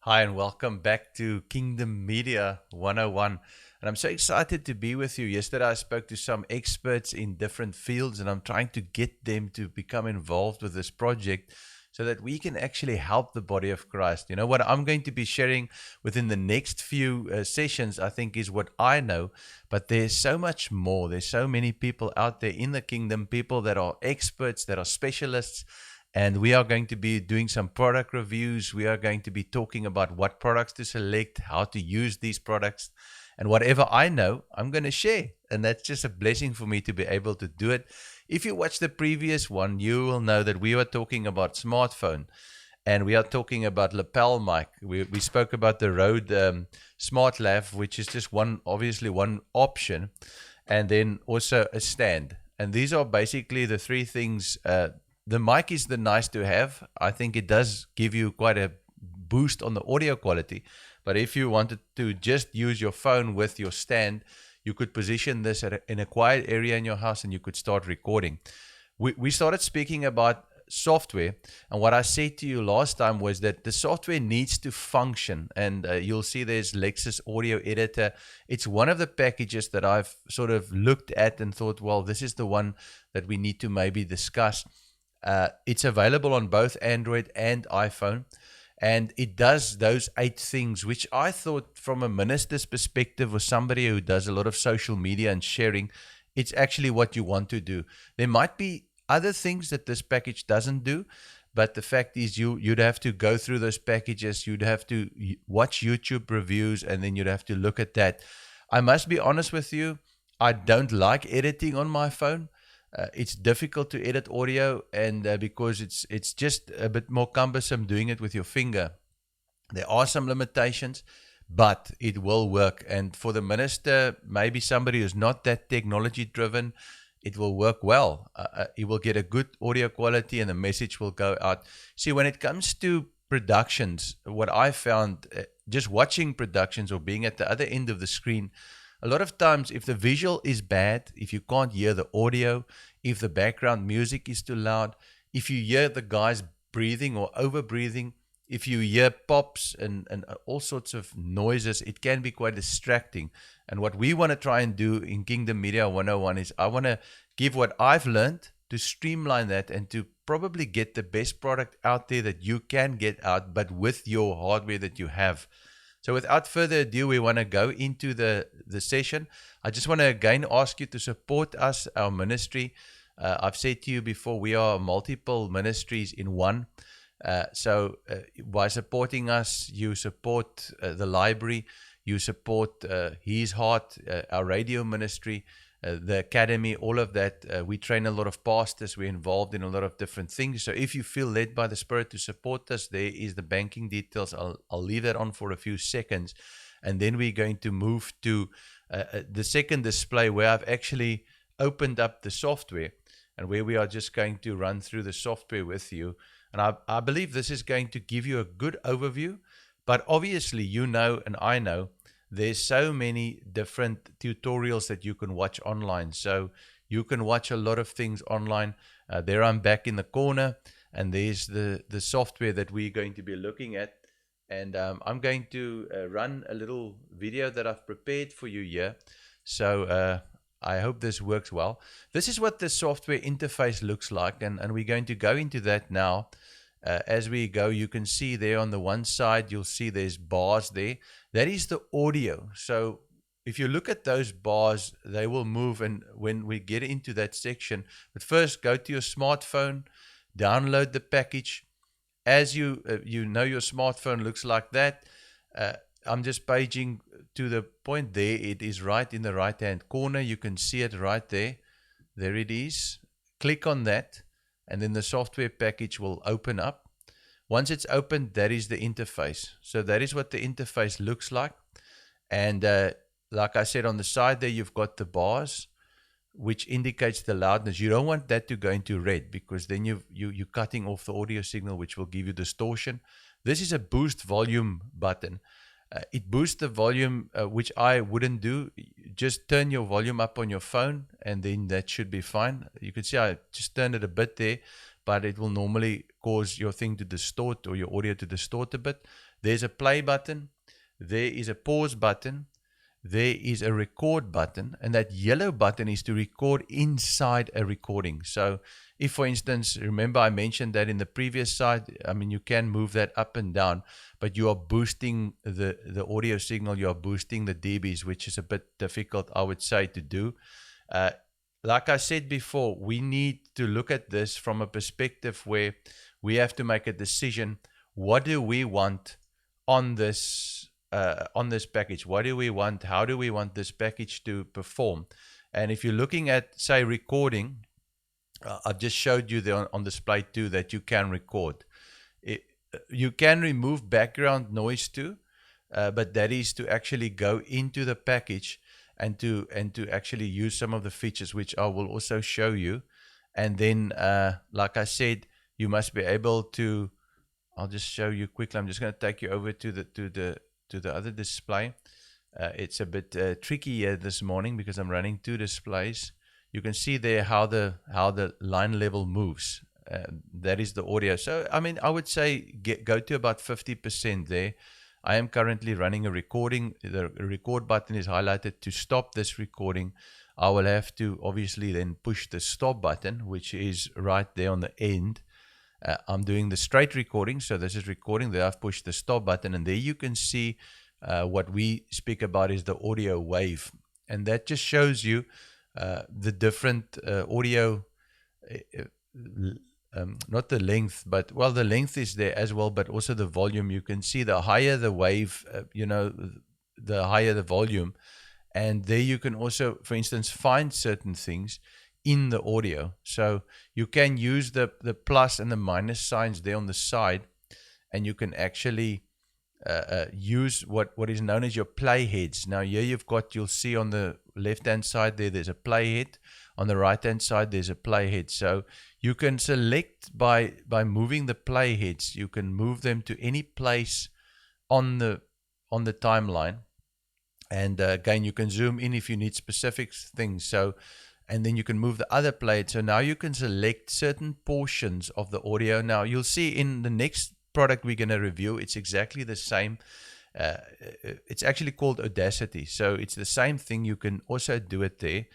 Hi, and welcome back to Kingdom Media 101. And I'm so excited to be with you. Yesterday, I spoke to some experts in different fields, and I'm trying to get them to become involved with this project so that we can actually help the body of Christ. You know, what I'm going to be sharing within the next few sessions, I think, is what I know, but there's so much more. There's so many people out there in the kingdom, people that are experts, that are specialists, and we are going to be doing some product reviews. We are going to be talking about what products to select, how to use these products, and whatever I know, I'm going to share. And that's just a blessing for me to be able to do it. If you watch the previous one, you will know that we were talking about smartphone, and we are talking about lapel mic. We spoke about the Rode Smart Lav, which is just obviously one option, and then also a stand. And these are basically the three things. The mic is the nice to have. I think it does give you quite a boost on the audio quality. But if you wanted to just use your phone with your stand, you could position this in a quiet area in your house and you could start recording. We started speaking about software, and what I said to you last time was that the software needs to function. And you'll see there's Lexus Audio Editor. It's one of the packages that I've sort of looked at and thought, well, this is the one that we need to maybe discuss. It's available on both Android and iPhone, and it does those 8 things, which I thought, from a minister's perspective or somebody who does a lot of social media and sharing, it's actually what you want to do. There might be other things that this package doesn't do, but the fact is you'd have to go through those packages, you'd have to watch YouTube reviews, and then you'd have to look at that. I must be honest with you, I don't like editing on my phone. It's difficult to edit audio, and because it's just a bit more cumbersome doing it with your finger. There are some limitations, but it will work. And for the minister, maybe somebody who's not that technology driven, it will work well. You will get a good audio quality, and the message will go out. See, when it comes to productions, what I found, just watching productions or being at the other end of the screen, a lot of times, if the visual is bad, if you can't hear the audio, if the background music is too loud, if you hear the guys breathing or over breathing, if you hear pops and all sorts of noises, it can be quite distracting. And what we want to try and do in Kingdom Media 101 is I want to give what I've learned to streamline that and to probably get the best product out there that you can get out, but with your hardware that you have. So without further ado, we want to go into the session. I just want to again ask you to support us, our ministry. I've said to you before, we are multiple ministries in one. By supporting us, you support the library, you support His Heart, our radio ministry, the academy, all of that. We train a lot of pastors. We're involved in a lot of different things. So if you feel led by the Spirit to support us, there is the banking details. I'll leave that on for a few seconds. And then we're going to move to the second display, where I've actually opened up the software and where we are just going to run through the software with you. And I believe this is going to give you a good overview. But obviously, you know, and I know, there's so many different tutorials that you can watch online. So you can watch a lot of things online. There I'm back in the corner, and there's the software that we're going to be looking at. And I'm going to run a little video that I've prepared for you here. So I hope this works well. This is what the software interface looks like, and we're going to go into that now. As we go, you can see there on the one side, you'll see there's bars there. That is the audio. So if you look at those bars, they will move. And when we get into that section, but first go to your smartphone, download the package. As you know, your smartphone looks like that. I'm just paging to the point there. It is right in the right hand corner. You can see it right there. There it is. Click on that, and then the software package will open up. Once it's opened, that is the interface. So that is what the interface looks like. And like I said, on the side there, you've got the bars, which indicates the loudness. You don't want that to go into red, because then you're cutting off the audio signal, which will give you distortion. This is a boost volume button. It boosts the volume, which I wouldn't do. Just turn your volume up on your phone, and then that should be fine. You can see I just turned it a bit there, but it will normally cause your thing to distort, or your audio to distort a bit. There's a play button, there is a pause button, there is a record button, and that yellow button is to record inside a recording. So if, for instance, remember I mentioned that in the previous slide, I mean, you can move that up and down, but you are boosting the audio signal, you are boosting the dBs, which is a bit difficult, I would say, to do. Like I said before, we need to look at this from a perspective where we have to make a decision. What do we want on this package? What do we want? How do we want this package to perform? And if you're looking at, say, recording, I've just showed you there on display too that you can record. You can remove background noise too, but that is to actually go into the package and to actually use some of the features which I will also show you. And then, like I said, you must be able to. I'll just show you quickly. I'm just going to take you over to the other display. It's a bit tricky here this morning because I'm running two displays. You can see there how the line level moves. That is the audio. So I mean, I would say go to about 50% there. I am currently running a recording. The record button is highlighted. To stop this recording, I will have to obviously then push the stop button, which is right there on the end. I'm doing the straight recording, so this is recording. There I've pushed the stop button, and there you can see what we speak about is the audio wave, and that just shows you the different audio, not the length, but well, the length is there as well, but also the volume. You can see the higher the wave, the higher the volume, and there you can also, for instance, find certain things in the audio. So you can use the plus and the minus signs there on the side, and you can actually use what is known as your playheads. Now here you'll see on the left hand side there's a playhead. On the right hand side there's a playhead. So you can select by moving the playheads, you can move them to any place on the timeline. And again, you can zoom in if you need specific things. So, and then you can move the other playhead. So now you can select certain portions of the audio. Now you'll see in the next product we're going to review, it's exactly the same. It's actually called Audacity. So it's the same thing. You can also do it there.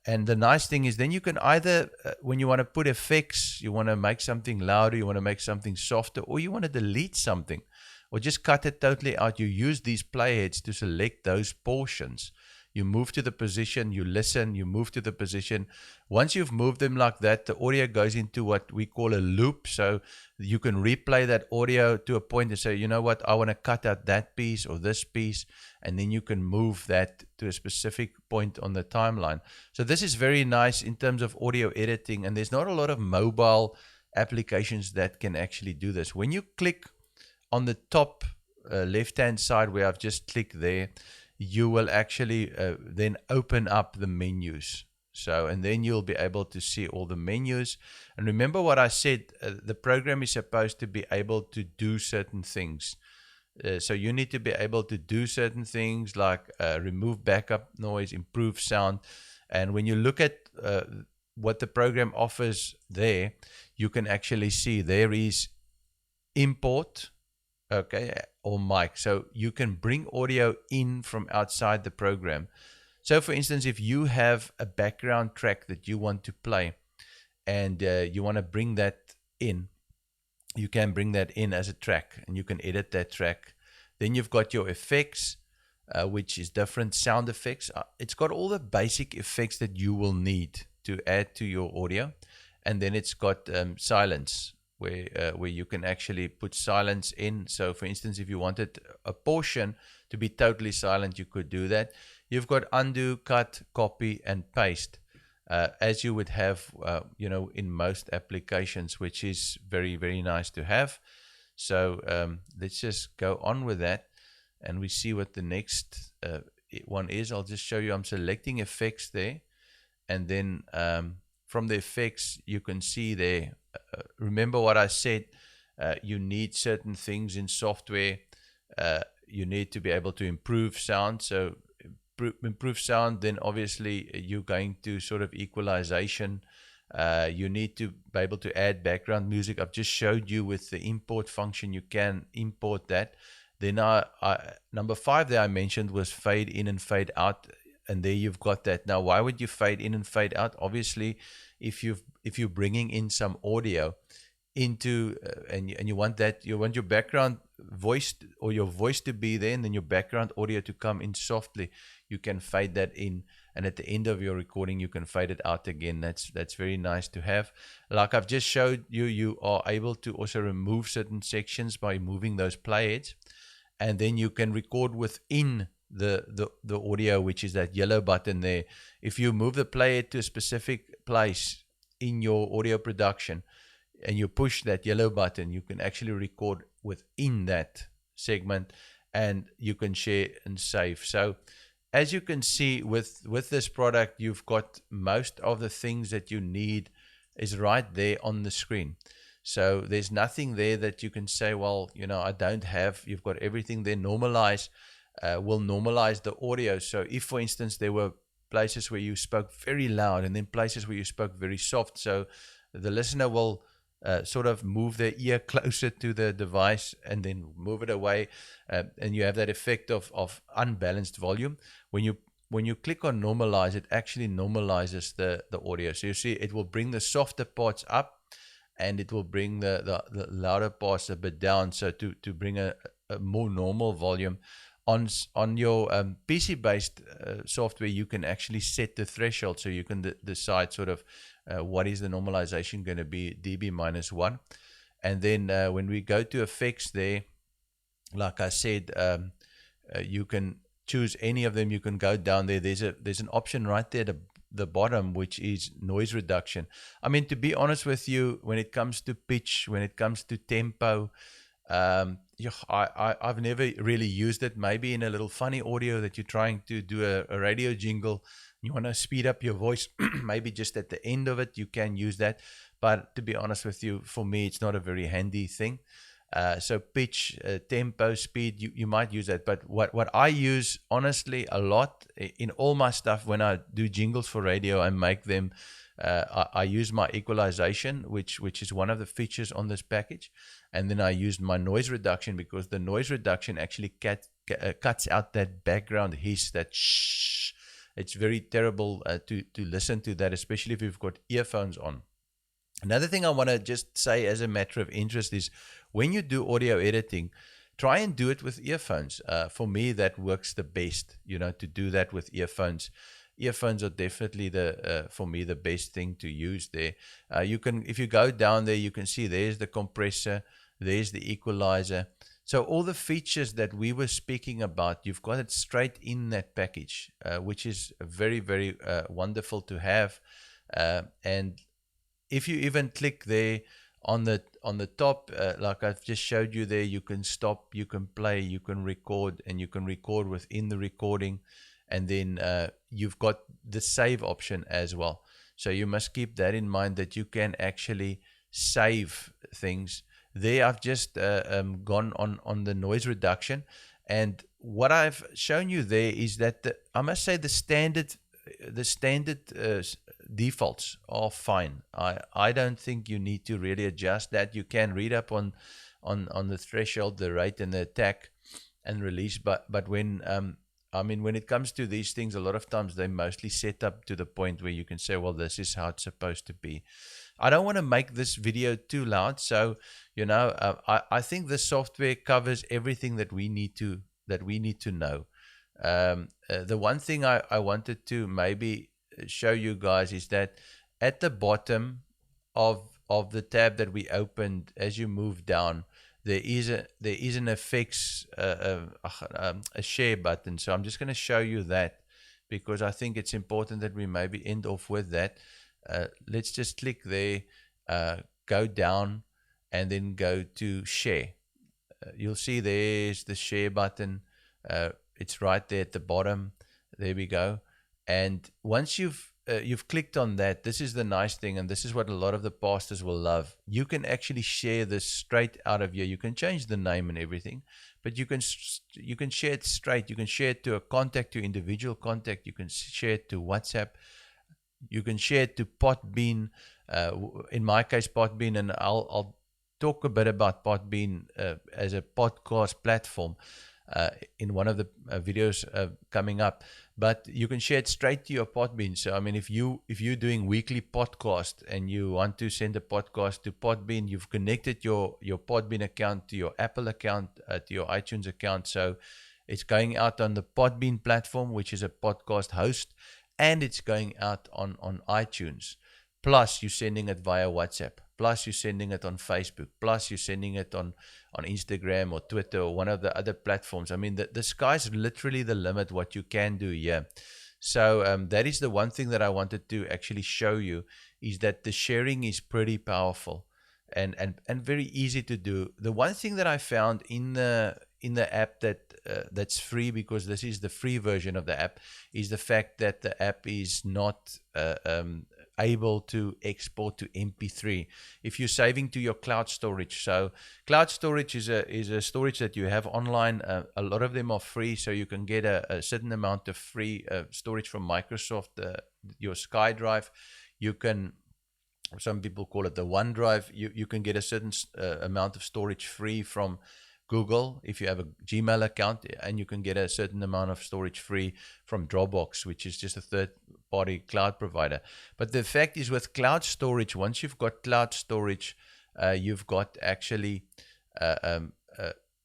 And the nice thing is then you can either, when you want to put effects, you want to make something louder, you want to make something softer, or you want to delete something, or just cut it totally out. You use these playheads to select those portions. You move to the position, you listen, you move to the position. Once you've moved them like that, the audio goes into what we call a loop. So you can replay that audio to a point and say, you know what, I want to cut out that piece or this piece. And then you can move that to a specific point on the timeline. So this is very nice in terms of audio editing. And there's not a lot of mobile applications that can actually do this. When you click on the top left-hand side where I've just clicked there, you will actually then open up the menus. So, and then you'll be able to see all the menus. And remember what I said, the program is supposed to be able to do certain things. So you need to be able to do certain things like remove backup noise, improve sound. And when you look at what the program offers there, you can actually see there is import, okay, or mic. So you can bring audio in from outside the program. So for instance, if you have a background track that you want to play and you want to bring that in, you can bring that in as a track and you can edit that track. Then you've got your effects, which is different sound effects. It's got all the basic effects that you will need to add to your audio. And then it's got silence, where you can actually put silence in. So for instance, if you wanted a portion to be totally silent, you could do that. You've got undo, cut, copy, and paste, as you would have, in most applications, which is very, very nice to have. So let's just go on with that, and we see what the next one is. I'll just show you. I'm selecting effects there, and then from the effects, you can see there. Remember what I said, you need certain things in software. You need to be able to improve sound. So improve sound, then obviously you're going to sort of equalization. You need to be able to add background music. I've just showed you with the import function, you can import that. Then number 5 that I mentioned was fade in and fade out, and there you've got that. Now, why would you fade in and fade out? Obviously, if you're bringing in some audio into and you want your background voice or your voice to be there, and then your background audio to come in softly, you can fade that in, and at the end of your recording you can fade it out again. That's very nice to have. Like I've just showed you, you are able to also remove certain sections by moving those playheads, and then you can record within the audio, which is that yellow button there. If you move the playhead to a specific place in your audio production and you push that yellow button, you can actually record within that segment, and you can share and save. So as you can see with this product, you've got most of the things that you need is right there on the screen. So there's nothing there that you can say, well, I don't have. You've got everything there. Normalize will normalize the audio. So if, for instance, there were places where you spoke very loud and then places where you spoke very soft, so the listener will sort of move their ear closer to the device and then move it away, and you have that effect of unbalanced volume. When you click on normalize, it actually normalizes the audio. So you see it will bring the softer parts up, and it will bring the louder parts a bit down, so to bring a more normal volume. On your PC based software, you can actually set the threshold, so you can decide sort of what is the normalization going to be, dB -1. And then when we go to effects there, like I said, you can choose any of them. You can go down there. There's an option right there at the bottom, which is noise reduction. I mean, to be honest with you, when it comes to pitch, when it comes to tempo, I've never really used it. Maybe in a little funny audio that you're trying to do a radio jingle, you want to speed up your voice, maybe just at the end of it, you can use that. But to be honest with you, for me, it's not a very handy thing. So pitch, tempo, speed, you might use that. But what I use, honestly, a lot in all my stuff when I do jingles for radio, I make them, I use my equalization, which is one of the features on this package. And then I used my noise reduction, because the noise reduction actually cuts out that background hiss, that shh. It's very terrible to listen to that, especially if you've got earphones on. Another thing I want to just say as a matter of interest is, when you do audio editing, try and do it with earphones. For me, that works the best, to do that with earphones. Earphones are definitely for me the best thing to use there. You can, if you go down there, you can see there's the compressor, there's the equalizer. So all the features that we were speaking about, you've got it straight in that package, which is very, very wonderful to have. And if you even click there on the top, like I've just showed you there, you can stop, you can play, you can record, and you can record within the recording. And then you've got the save option as well. So you must keep that in mind, that you can actually save things. There I've just gone on the noise reduction. And what I've shown you there is that I must say the standard defaults are fine. I don't think you need to really adjust that. You can read up on the threshold, the rate, and the attack and release. But when when it comes to these things, a lot of times they're mostly set up to the point where you can say, well, this is how it's supposed to be. I don't want to make this video too loud, so I think the software covers everything that we need to know. The one thing I wanted to maybe show you guys is that at the bottom of the tab that we opened, as you move down, there is an effects a share button. So I'm just going to show you that, because I think it's important that we maybe end off with that. Let's just click there, go down, and then go to share. You'll see there's the share button. It's right there at the bottom. There we go. And once you've clicked on that, this is the nice thing, and this is what a lot of the pastors will love. You can actually share this straight out of here. You can change the name and everything, but you can share it straight. You can share it to a contact, to individual contact. You can share it to WhatsApp. You can share it to Podbean. In my case, Podbean, and I'll talk a bit about Podbean as a podcast platform in one of the videos coming up. But you can share it straight to your Podbean. So I mean, if you're doing weekly podcast and you want to send a podcast to Podbean, you've connected your Podbean account to your Apple account, to your iTunes account. So it's going out on the Podbean platform, which is a podcast host, and it's going out on iTunes. Plus, you're sending it via WhatsApp. Plus, you're sending it on Facebook. Plus, you're sending it on Instagram or Twitter or one of the other platforms. I mean, the sky's literally the limit what you can do here. So that is the one thing that I wanted to actually show you, is that the sharing is pretty powerful and very easy to do. The one thing that I found in the app that's free, because this is the free version of the app, is the fact that the app is not able to export to MP3 if you're saving to your cloud storage. So cloud storage is a storage that you have online. A lot of them are free, so you can get a certain amount of free storage from Microsoft, your SkyDrive. You can, some people call it the OneDrive. You can get a certain amount of storage free from Google if you have a Gmail account, and you can get a certain amount of storage free from Dropbox, which is just a third-party cloud provider. But the fact is, with cloud storage, once you've got cloud storage, you've got actually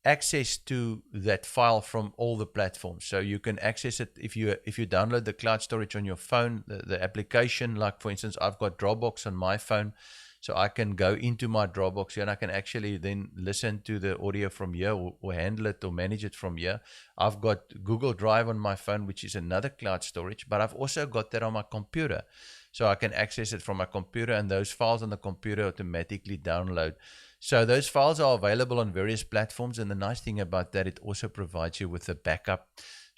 access to that file from all the platforms. So you can access it if you download the cloud storage on your phone, the application. Like for instance, I've got Dropbox on my phone. So I can go into my Dropbox here and I can actually then listen to the audio from here, or handle it or manage it from here. I've got Google Drive on my phone, which is another cloud storage, but I've also got that on my computer. So I can access it from my computer, and those files on the computer automatically download. So those files are available on various platforms, and the nice thing about that, it also provides you with a backup.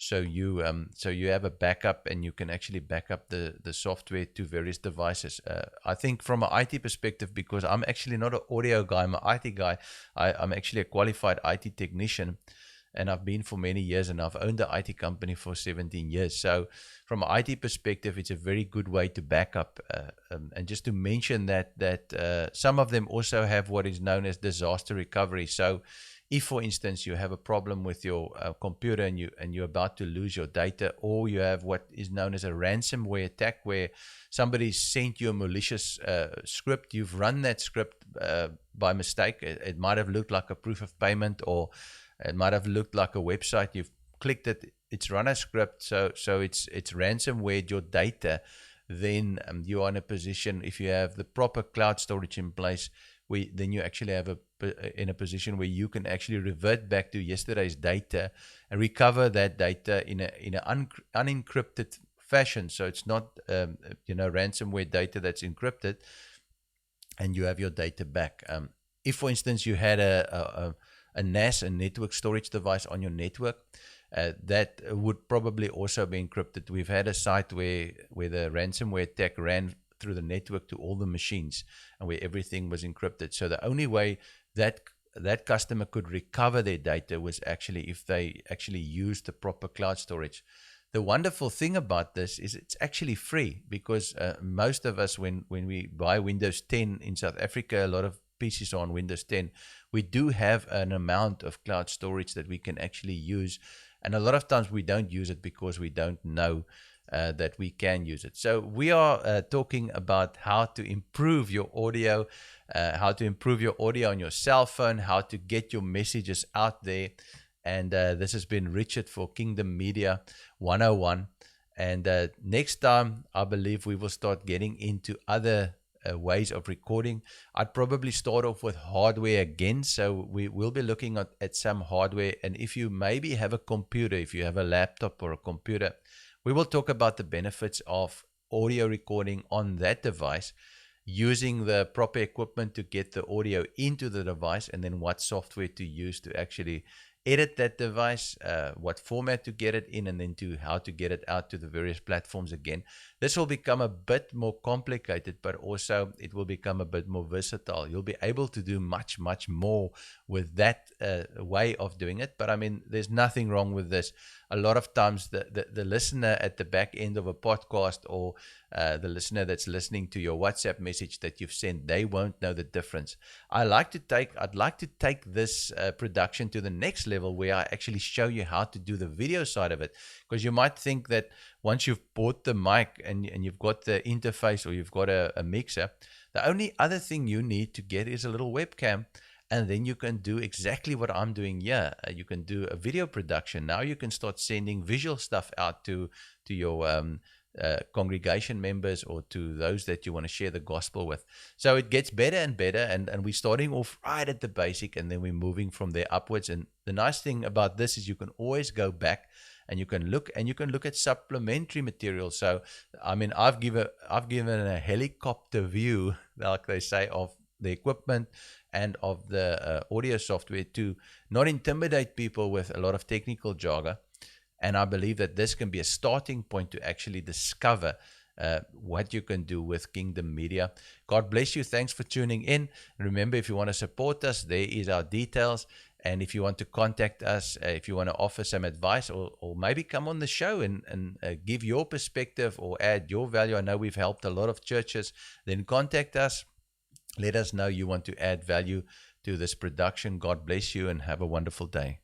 So you have a backup, and you can actually back up the software to various devices. I think from an IT perspective, because I'm actually not an audio guy, I'm an IT guy. I'm actually a qualified IT technician, and I've been for many years, and I've owned the IT company for 17 years. So from an IT perspective, it's a very good way to back up. And just to mention that some of them also have what is known as disaster recovery. So if, for instance, you have a problem with your computer and you're about to lose your data, or you have what is known as a ransomware attack, where somebody sent you a malicious script, you've run that script by mistake. It might have looked like a proof of payment, or it might have looked like a website. You've clicked it, it's run a script, so it's ransomware your data. Then you are in a position, if you have the proper cloud storage in place, then you actually have in a position where you can actually revert back to yesterday's data and recover that data in an unencrypted fashion. So it's not ransomware data that's encrypted, and you have your data back. If, for instance, you had a NAS, a network storage device on your network, that would probably also be encrypted. We've had a site where the ransomware attack ran through the network to all the machines, and where everything was encrypted. So the only way that customer could recover their data was actually if they actually used the proper cloud storage. The wonderful thing about this is it's actually free, because most of us, when we buy Windows 10 in South Africa, a lot of PCs are on Windows 10, we do have an amount of cloud storage that we can actually use. And a lot of times we don't use it because we don't know that we can use it. So we are talking about how to improve your audio, on your cell phone, how to get your messages out there. And this has been Richard for Kingdom Media 101. And next time, I believe we will start getting into other ways of recording. I'd probably start off with hardware again. So we will be looking at some hardware. And if you maybe have a computer, if you have a laptop or a computer, we will talk about the benefits of audio recording on that device, using the proper equipment to get the audio into the device, and then what software to use to actually edit that device, what format to get it in, and then to how to get it out to the various platforms again. This will become a bit more complicated, but also it will become a bit more versatile. You'll be able to do much, much more with that way of doing it. But I mean, there's nothing wrong with this. A lot of times the listener at the back end of a podcast, or the listener that's listening to your WhatsApp message that you've sent, they won't know the difference. I'd like to take this production to the next level, where I actually show you how to do the video side of it. Because you might think that once you've bought the mic and you've got the interface, or you've got a mixer, the only other thing you need to get is a little webcam. And then you can do exactly what I'm doing here. You can do a video production. Now you can start sending visual stuff out to your congregation members, or to those that you want to share the gospel with. So it gets better and better, and we're starting off right at the basic, and then we're moving from there upwards. And the nice thing about this is you can always go back and you can look at supplementary material. So I mean, I've given a helicopter view, like they say, of the equipment and of the audio software, to not intimidate people with a lot of technical jargon. And I believe that this can be a starting point to actually discover what you can do with Kingdom Media. God bless you. Thanks for tuning in. Remember, if you want to support us, there is our details. And if you want to contact us, if you want to offer some advice, or maybe come on the show and give your perspective or add your value. I know we've helped a lot of churches. Then contact us. Let us know you want to add value to this production. God bless you and have a wonderful day.